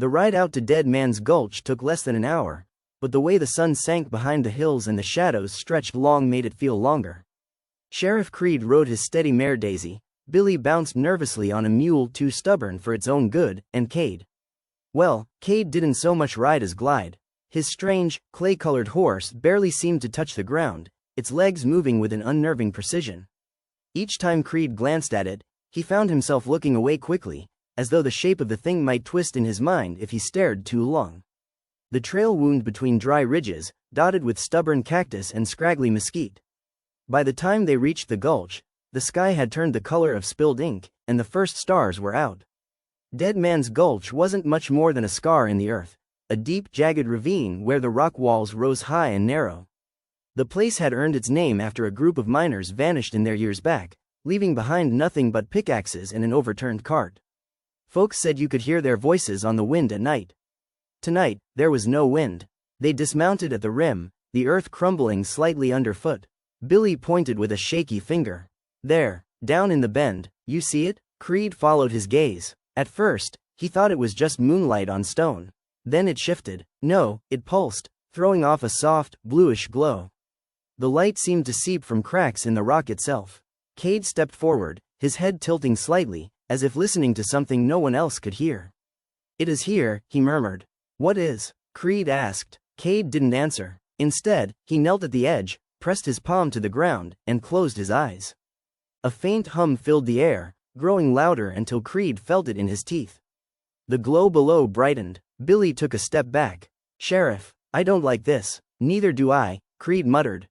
The ride out to Dead Man's Gulch took less than an hour, but the way the sun sank behind the hills and the shadows stretched long made it feel longer. Sheriff Creed rode his steady mare Daisy, Billy bounced nervously on a mule too stubborn for its own good, and Cade. Well, Cade didn't so much ride as glide. His strange, clay-colored horse barely seemed to touch the ground, its legs moving with an unnerving precision. Each time Creed glanced at it, he found himself looking away quickly, as though the shape of the thing might twist in his mind if he stared too long. The trail wound between dry ridges, dotted with stubborn cactus and scraggly mesquite. By the time they reached the gulch, the sky had turned the color of spilled ink, and the first stars were out. Dead Man's Gulch wasn't much more than a scar in the earth, a deep, jagged ravine where the rock walls rose high and narrow. The place had earned its name after a group of miners vanished in there years back, leaving behind nothing but pickaxes and an overturned cart. Folks said you could hear their voices on the wind at night. Tonight, there was no wind. They dismounted at the rim, the earth crumbling slightly underfoot. Billy pointed with a shaky finger. There, down in the bend, you see it? Creed followed his gaze. At first, he thought it was just moonlight on stone. Then it shifted. No, it pulsed, throwing off a soft, bluish glow. The light seemed to seep from cracks in the rock itself. Cade stepped forward, his head tilting slightly, as if listening to something no one else could hear. It is here, he murmured. What is? Creed asked. Cade didn't answer. Instead, he knelt at the edge, pressed his palm to the ground, and closed his eyes. A faint hum filled the air, growing louder until Creed felt it in his teeth. The glow below brightened. Billy took a step back. Sheriff, I don't like this. Neither do I, Creed muttered,